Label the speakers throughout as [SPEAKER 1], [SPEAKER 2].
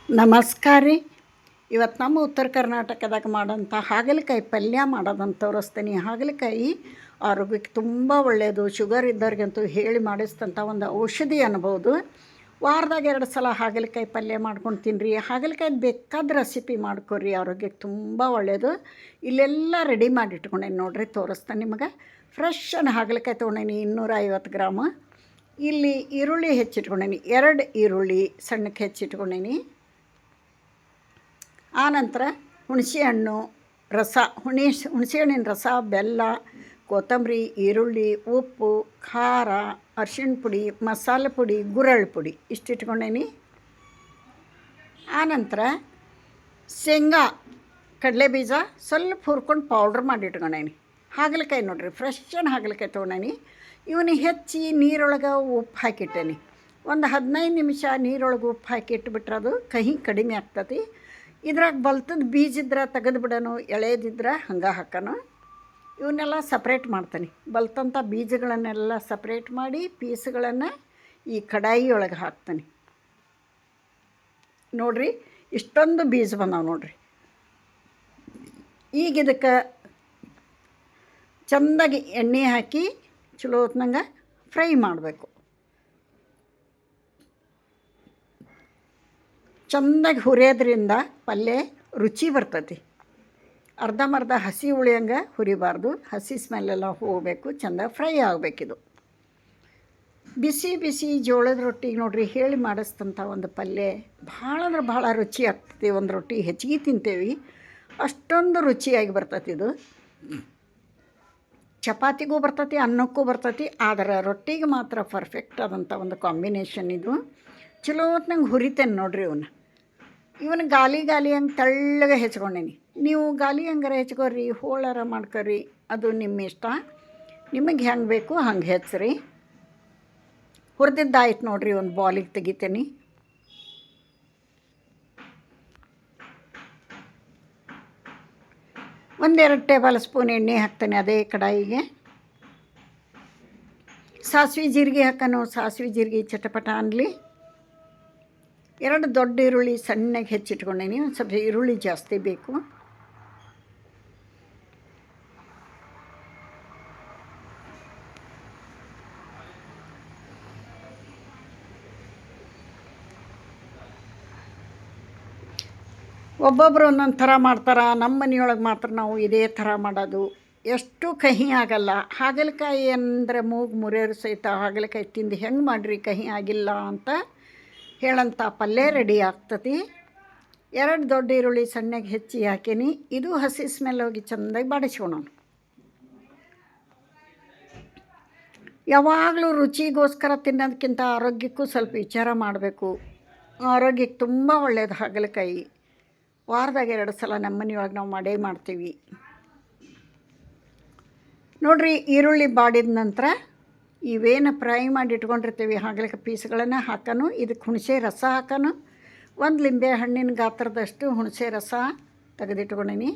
[SPEAKER 1] ನಮಸ್ಕಾರ ರೀ. ಇವತ್ತು ನಮ್ಮ ಉತ್ತರ ಕರ್ನಾಟಕದಾಗ ಮಾಡೋಂಥ ಹಾಗಲಕಾಯಿ ಪಲ್ಯ ಮಾಡೋದಂತ ತೋರಿಸ್ತೀನಿ. ಹಾಗಲಕಾಯಿ ಆರೋಗ್ಯಕ್ಕೆ ತುಂಬ ಒಳ್ಳೆಯದು. ಶುಗರ್ ಇದ್ದವ್ರಿಗಂತೂ ಹೇಳಿ ಮಾಡಿಸ್ತಂಥ ಒಂದು ಔಷಧಿ ಅನ್ಬೋದು. ವಾರದಾಗ 2 ಸಲ ಹಾಗಲಕಾಯಿ ಪಲ್ಯ ಮಾಡ್ಕೊಂಡು ತಿನ್ನಿರಿ. ಹಾಗಲಕಾಯಿ ಬೇಕಾದ ರೆಸಿಪಿ ಮಾಡ್ಕೊರಿ, ಆರೋಗ್ಯಕ್ಕೆ ತುಂಬ ಒಳ್ಳೆಯದು. ಇಲ್ಲೆಲ್ಲ ರೆಡಿ ಮಾಡಿ ಇಟ್ಕೊಂಡೇನಿ ನೋಡಿರಿ, ತೋರಿಸ್ತಾನೆ ನಿಮಗೆ. ಫ್ರೆಶ್ ಹಾಗಲಕಾಯಿ ತೊಗೊಂಡೇನಿ 250 ಗ್ರಾಮ್. ಇಲ್ಲಿ ಈರುಳ್ಳಿ ಹೆಚ್ಚಿಟ್ಕೊಂಡೇನಿ, 2 ಈರುಳ್ಳಿ ಸಣ್ಣಕ್ಕೆ ಹೆಚ್ಚಿಟ್ಕೊಂಡೇನಿ. ಆನಂತರ ಹುಣಸೆಹಣ್ಣು ರಸ, ಹುಣಸೆಹಣ್ಣಿನ ರಸ, ಬೆಲ್ಲ, ಕೊತ್ತಂಬರಿ, ಈರುಳ್ಳಿ, ಉಪ್ಪು, ಖಾರ, ಅರಿಶಿಣ ಪುಡಿ, ಮಸಾಲೆ ಪುಡಿ, ಗುರಳ್ ಪುಡಿ ಇಷ್ಟಿಟ್ಕೊಂಡೇನಿ. ಆನಂತರ ಶೇಂಗಾ, ಕಡಲೆ ಬೀಜ ಸ್ವಲ್ಪ ಹುರ್ಕೊಂಡು ಪೌಡ್ರ್ ಮಾಡಿ ಇಟ್ಕೊಂಡೇನಿ. ಹಾಗಲಕಾಯಿ ನೋಡಿರಿ, ಫ್ರೆಶ್ ಹಾಗಲಕಾಯಿ ತೊಗೊಂಡೇನಿ. ಇವನ್ನ ಹೆಚ್ಚಿ ನೀರೊಳಗೆ ಉಪ್ಪು ಹಾಕಿಟ್ಟೇನಿ. ಒಂದು 15 ನಿಮಿಷ ನೀರೊಳಗೆ ಉಪ್ಪು ಹಾಕಿ ಇಟ್ಬಿಟ್ರೆ ಅದು ಕಹಿ ಕಡಿಮೆ ಆಗ್ತದೆ. ಇದ್ರಾಗ ಬಲ್ತದ ಬೀಜ ಇದ್ರೆ ತೆಗೆದು ಬಿಡೋನು, ಎಳೆದಿದ್ರೆ ಹಂಗೆ ಹಾಕೋನು. ಇವನ್ನೆಲ್ಲ ಸಪ್ರೇಟ್ ಮಾಡ್ತಾನೆ. ಬಲ್ತಂಥ ಬೀಜಗಳನ್ನೆಲ್ಲ ಸಪ್ರೇಟ್ ಮಾಡಿ ಪೀಸ್ಗಳನ್ನು ಈ ಕಡಾಯಿ ಒಳಗೆ ಹಾಕ್ತಾನೆ. ನೋಡಿರಿ, ಇಷ್ಟೊಂದು ಬೀಜ ಬಂದಾವೆ ನೋಡಿರಿ. ಈಗ ಇದಕ್ಕೆ ಚೆಂದಾಗಿ ಎಣ್ಣೆ ಹಾಕಿ ಚಲೋ ಹೊತ್ನಂಗೆ ಫ್ರೈ ಮಾಡಬೇಕು. ಚೆಂದಾಗಿ ಹುರಿಯೋದ್ರಿಂದ ಪಲ್ಯ ರುಚಿ ಬರ್ತೈತಿ. ಅರ್ಧಂಬರ್ಧ ಹಸಿ ಉಳಿಯಂಗೆ ಹುರಿಬಾರ್ದು, ಹಸಿ ಸ್ಮೆಲ್ಲೆಲ್ಲ ಹೋಗಬೇಕು, ಚೆಂದ ಫ್ರೈ ಆಗಬೇಕಿದು. ಬಿಸಿ ಬಿಸಿ ಜೋಳದ ರೊಟ್ಟಿಗೆ ನೋಡಿರಿ ಹೇಳಿ ಮಾಡಿಸ್ತಂಥ ಒಂದು ಪಲ್ಯ ಭಾಳ ಅಂದ್ರೆ ಭಾಳ ರುಚಿ ಆಗ್ತೈತಿ. ಒಂದು ರೊಟ್ಟಿ ಹೆಚ್ಚಿಗೆ ತಿಂತೇವೆ, ಅಷ್ಟೊಂದು ರುಚಿಯಾಗಿ ಬರ್ತೈತಿ ಇದು. ಚಪಾತಿಗೂ ಬರ್ತೈತಿ, ಅನ್ನಕ್ಕೂ ಬರ್ತೈತಿ, ಆದರೆ ರೊಟ್ಟಿಗೆ ಮಾತ್ರ ಪರ್ಫೆಕ್ಟ್ ಆದಂಥ ಒಂದು ಕಾಂಬಿನೇಷನ್ ಇದು. ಚಲೋ ಹೊತ್ನಂಗೆ ಹುರಿತೇನೆ ನೋಡಿರಿ ಇವನು ಗಾಲಿ ಹಂಗೆ ತೆಳ್ಳಗೆ ಹೆಚ್ಕೊಂಡೇನಿ. ನೀವು ಗಾಲಿ ಹಂಗಾರ ಹೆಚ್ಕೋರಿ, ಹೋಳಾರ ಮಾಡ್ಕೊರಿ, ಅದು ನಿಮ್ಮ ಇಷ್ಟ. ನಿಮಗೆ ಹೆಂಗೆ ಬೇಕು ಹಂಗೆ ಹೆಚ್ಚ್ರಿ. ಹುರಿದಿದ್ದಾಯ್ತು ನೋಡಿರಿ, ಒಂದು ಬಾಲಿಗೆ ತೆಗಿತೇನೆ. ಒಂದು 2 ಟೇಬಲ್ ಸ್ಪೂನ್ ಎಣ್ಣೆ ಹಾಕ್ತೇನೆ ಅದೇ ಕಡಾಯಿಗೆ. ಸಾಸಿವೆ ಜೀರಿಗೆ ಹಾಕೋನು. ಸಾಸಿವೆ ಜೀರಿಗೆ ಚಟಪಟ ಅನ್ನಲಿ. 2 ದೊಡ್ಡ ಈರುಳ್ಳಿ ಸಣ್ಣಗೆ ಹೆಚ್ಚಿಟ್ಕೊಂಡೇನಿ. ಒಂದು ಸ್ವಲ್ಪ ಈರುಳ್ಳಿ ಜಾಸ್ತಿ ಬೇಕು. ಒಬ್ಬೊಬ್ಬರು ಒಂದೊಂದು ಥರ ಮಾಡ್ತಾರೆ. ನಮ್ಮ ಮನೆಯೊಳಗೆ ಮಾತ್ರ ನಾವು ಇದೇ ಥರ ಮಾಡೋದು. ಎಷ್ಟು ಕಹಿ ಆಗಲ್ಲ. ಹಾಗಲಕಾಯಿ ಅಂದರೆ ಮೂಗು ಮುರಿಯೋರು ಸಹಿತ ಹಾಗಲಕಾಯಿ ತಿಂದು ಹೆಂಗೆ ಮಾಡಿರಿ ಕಹಿ ಆಗಿಲ್ಲ ಅಂತ ಹೇಳಂಥ ಪಲ್ಯ ರೆಡಿ ಆಗ್ತತಿ. 2 ದೊಡ್ಡ ಈರುಳ್ಳಿ ಸಣ್ಣಗೆ ಹೆಚ್ಚಿ ಹಾಕೀನಿ. ಇದು ಹಸಿ ಸ್ಮೆಲ್ ಹೋಗಿ ಚೆಂದಾಗಿ ಬಾಡಿಸ್ಕೊಳೋಣ. ಯಾವಾಗಲೂ ರುಚಿಗೋಸ್ಕರ ತಿನ್ನೋದಕ್ಕಿಂತ ಆರೋಗ್ಯಕ್ಕೂ ಸ್ವಲ್ಪ ವಿಚಾರ ಮಾಡಬೇಕು. ಆರೋಗ್ಯಕ್ಕೆ ತುಂಬ ಒಳ್ಳೆಯದು ಹಾಗಲಕಾಯಿ. ವಾರದಾಗ 2 ಸಲ ನಮ್ಮ ಮನೆಯೊಳಗೆ ನಾವು ಮಾಡೇ ಮಾಡ್ತೀವಿ. ನೋಡಿರಿ, ಈರುಳ್ಳಿ ಬಾಡಿದ ನಂತರ ಇವೇನು ಫ್ರೈ ಮಾಡಿ ಇಟ್ಕೊಂಡಿರ್ತೀವಿ ಹಾಗಲಕಾಯಿ ಪೀಸ್ಗಳನ್ನು ಹಾಕೋನು. ಇದಕ್ಕೆ ಹುಣಸೆ ರಸ ಹಾಕೋನು. 1 ಲಿಂಬೆ ಹಣ್ಣಿನ ಗಾತ್ರದಷ್ಟು ಹುಣಸೆ ರಸ ತೆಗೆದಿಟ್ಕೊಂಡೀನಿ.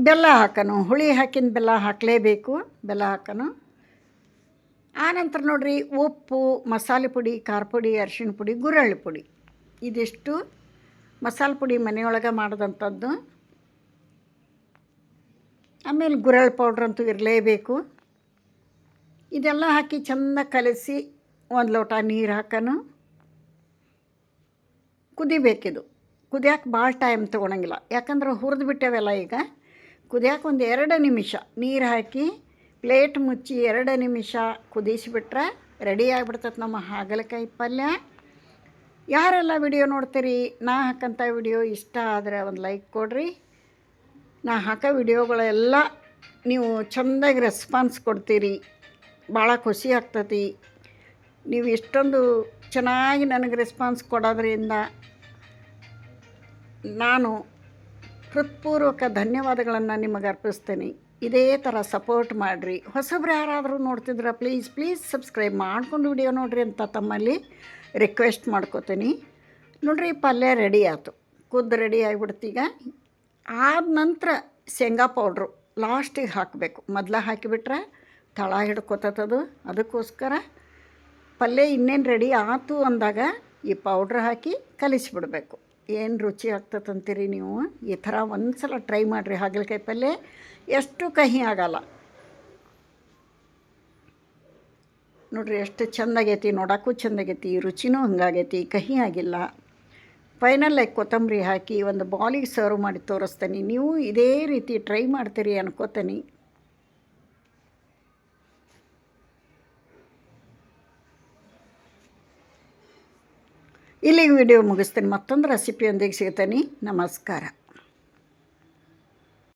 [SPEAKER 1] ಬೆಲ್ಲ ಹಾಕೋನು. ಹುಳಿ ಹಾಕಿನ ಬೆಲ್ಲ ಹಾಕಲೇಬೇಕು, ಬೆಲ್ಲ ಹಾಕೋನು. ಆನಂತರ ನೋಡಿರಿ, ಉಪ್ಪು, ಮಸಾಲೆ ಪುಡಿ, ಖಾರ ಪುಡಿ, ಅರಿಶಿಣ ಪುಡಿ, ಗುರಳ್ಳಿ ಪುಡಿ ಇದಿಷ್ಟು ಮಸಾಲೆ ಪುಡಿ ಮನೆಯೊಳಗೆ ಮಾಡೋದಂಥದ್ದು. ಆಮೇಲೆ ಗುರಳ್ ಪೌಡ್ರಂತೂ ಇರಲೇಬೇಕು. ಇದೆಲ್ಲ ಹಾಕಿ ಚೆಂದ ಕಲಸಿ 1 ಲೋಟ ನೀರು ಹಾಕೋನು. ಕುದಿಬೇಕಿದು. ಕುದಿಯೋಕೆ ಭಾಳ ಟೈಮ್ ತೊಗೊಳಂಗಿಲ್ಲ, ಯಾಕಂದ್ರೆ ಹುರಿದು ಬಿಟ್ಟೇವೆಲ್ಲ. ಈಗ ಕುದಿಯೋಕೆ ಒಂದು 2 ನಿಮಿಷ ನೀರು ಹಾಕಿ ಪ್ಲೇಟ್ ಮುಚ್ಚಿ 2 ನಿಮಿಷ ಕುದಿಸಿಬಿಟ್ರೆ ರೆಡಿ ಆಗಿಬಿಡ್ತೈತೆ ನಮ್ಮ ಹಾಗಲಕಾಯಿ ಪಲ್ಯ. ಯಾರೆಲ್ಲ ವಿಡಿಯೋ ನೋಡ್ತೀರಿ, ನಾ ಹಾಕೋಂಥ ವಿಡಿಯೋ ಇಷ್ಟ ಆದರೆ ಒಂದು ಲೈಕ್ ಕೊಡಿರಿ. ನಾ ಹಾಕೋ ವಿಡಿಯೋಗಳೆಲ್ಲ ನೀವು ಚೆಂದಾಗಿ ರೆಸ್ಪಾನ್ಸ್ ಕೊಡ್ತೀರಿ, ಭಾಳ ಖುಷಿ ಆಗ್ತತಿ. ನೀವು ಇಷ್ಟೊಂದು ಚೆನ್ನಾಗಿ ನನಗೆ ರೆಸ್ಪಾನ್ಸ್ ಕೊಡೋದ್ರಿಂದ ನಾನು ಹೃತ್ಪೂರ್ವಕ ಧನ್ಯವಾದಗಳನ್ನು ನಿಮಗೆ ಅರ್ಪಿಸ್ತೇನೆ. ಇದೇ ಥರ ಸಪೋರ್ಟ್ ಮಾಡಿರಿ. ಹೊಸಬ್ರು ಯಾರಾದರೂ ನೋಡ್ತಿದ್ರೆ ಪ್ಲೀಸ್ ಸಬ್ಸ್ಕ್ರೈಬ್ ಮಾಡ್ಕೊಂಡು ವಿಡಿಯೋ ನೋಡಿರಿ ಅಂತ ತಮ್ಮಲ್ಲಿ ರಿಕ್ವೆಸ್ಟ್ ಮಾಡ್ಕೋತೀನಿ. ನೋಡಿರಿ, ಪಲ್ಯ ರೆಡಿ ಆಯಿತು, ಕುದ್ದು ರೆಡಿ ಆಗಿಬಿಡ್ತೀಗ. ಆದ ನಂತರ ಶೇಂಗಾ ಪೌಡ್ರು ಲಾಸ್ಟಿಗೆ ಹಾಕಬೇಕು. ಮೊದಲ ಹಾಕಿಬಿಟ್ರೆ ತಳ ಹಿಡ್ಕೊತದು. ಅದಕ್ಕೋಸ್ಕರ ಪಲ್ಯ ಇನ್ನೇನು ರೆಡಿ ಆಯ್ತು ಅಂದಾಗ ಈ ಪೌಡ್ರ್ ಹಾಕಿ ಕಲಿಸಿಬಿಡಬೇಕು. ಏನು ರುಚಿ ಆಗ್ತದಂತೀರಿ ನೀವು. ಈ ಥರ ಒಂದು ಸಲ ಟ್ರೈ ಮಾಡಿರಿ. ಹಾಗಲಕಾಯಿ ಪಲ್ಯ ಎಷ್ಟು ಕಹಿ ಆಗಲ್ಲ ನೋಡಿರಿ, ಎಷ್ಟು ಚೆಂದಾಗೈತಿ. ನೋಡೋಕ್ಕೂ ಚೆಂದಾಗೈತಿ, ರುಚಿನೂ ಹಂಗಾಗೈತಿ, ಕಹಿ ಆಗಿಲ್ಲ. ಫೈನಲಾಗಿ ಕೊತ್ತಂಬರಿ ಹಾಕಿ ಒಂದು ಬಾಲಿಗೆ ಸರ್ವ್ ಮಾಡಿ ತೋರಿಸ್ತೀನಿ. ನೀವು ಇದೇ ರೀತಿ ಟ್ರೈ ಮಾಡ್ತೀರಿ ಅನ್ಕೋತೀನಿ. ಇಲ್ಲಿಗೆ ವಿಡಿಯೋ ಮುಗಿಸ್ತೀನಿ. ಮತ್ತೊಂದು ರೆಸಿಪಿಯೊಂದಿಗೆ ಸಿಗ್ತೀನಿ. ನಮಸ್ಕಾರ.